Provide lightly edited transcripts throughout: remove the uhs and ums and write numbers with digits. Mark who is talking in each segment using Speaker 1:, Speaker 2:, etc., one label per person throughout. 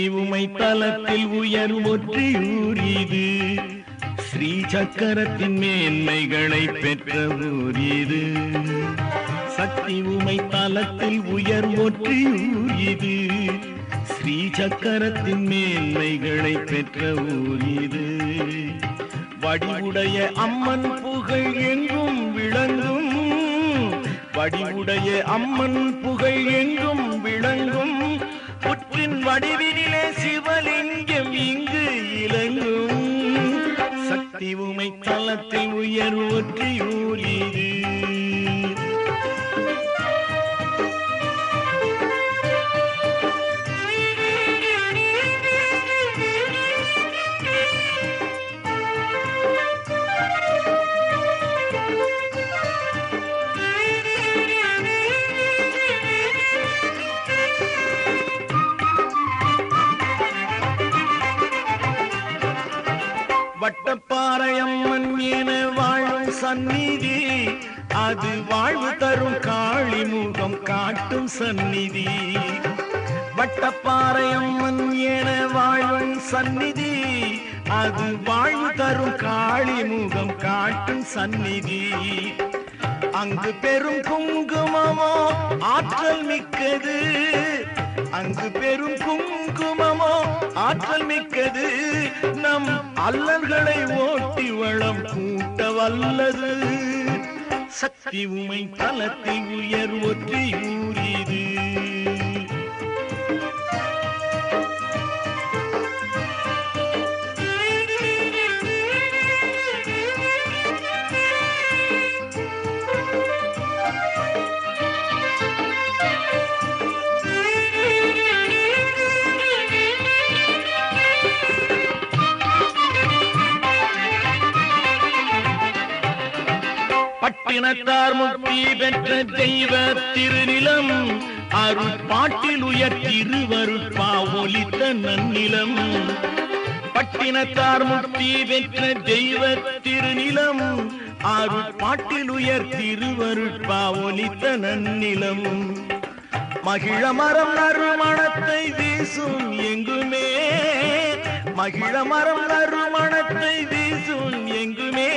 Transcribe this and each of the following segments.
Speaker 1: சக்தி உமை தலத்தில் உயர் ஒற்றியூர் இது, ஸ்ரீ சக்கரத்தின் மேன்மைகளை பெற்ற ஊர் இது. சக்தி உமை தலத்தில் உயர் ஒற்றியூர் இது, ஸ்ரீ சக்கரத்தின் மேன்மைகளை பெற்ற ஊர் இது. வடிவுடைய அம்மன் புகழ் எங்கும் விளங்கும், வடிவுடைய அம்மன் புகழ் எங்கும் விளங்கும். புற்றின் வடிவினிலே சிவலிங்கம் இங்கு இலங்கும். சக்தி உமை தலத்தில் உயர் ஒற்றியூர் இது. வட்டப்பாறையம்மன் என வாழும் சந்நிதி, அது வாழ்வு தரும் காளி முகம் காட்டும் சந்நிதி. வட்டப்பாறையம்மன் என வாழும் சந்நிதி, அது வாழ்வு தரும் காளி முகம் காட்டும் சந்நிதி. அங்கு பெரும் குங்குமமோ ஆற்றல் மிக்கது, அங்கு பெரும் குங்குமமோ ஆற்றல் மிக்கது. நம் அல்லல்களை ஓட்டி வளம் கூட்ட வல்லது. சக்தி உமை தலத்தில் உயர் ஒற்றியூர் இது. பட்டினத்தார் முக்தி பெற்ற தெய்வ திருநிலம், அருட்பாட்டில் உயர் திருவருட்பா ஒலித்த நன்னிலம். பட்டினத்தார் முக்தி பெற்ற தெய்வ திருநிலம், அருட்பாட்டில் உயர் திருவருட்பா ஒலித்த நன்னிலம். மகிழ மரம் நறுமணத்தை வீசும் எங்குமே, மகிழ மரம் நறுமணத்தை வீசும் எங்குமே.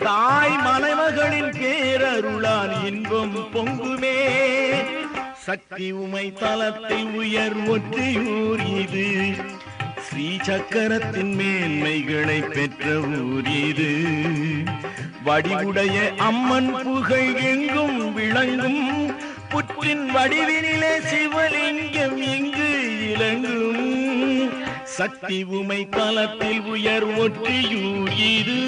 Speaker 1: தாய் மலைமகளின் பேரருளால் இன்பம் பொங்குமே. சக்தி உமை தலத்தில் உயர் ஒற்றியூர் இது, ஸ்ரீ சக்கரத்தின் மேன்மைகளை பெற்ற ஊர் இது. வடிவுடைய அம்மன் புகழ் எங்கும் விளங்கும். புற்றின் வடிவினிலே சிவலிங்கம் இங்கு இலங்கும். சக்தி உமை தலத்தில் உயர் ஒற்றியூர் இது.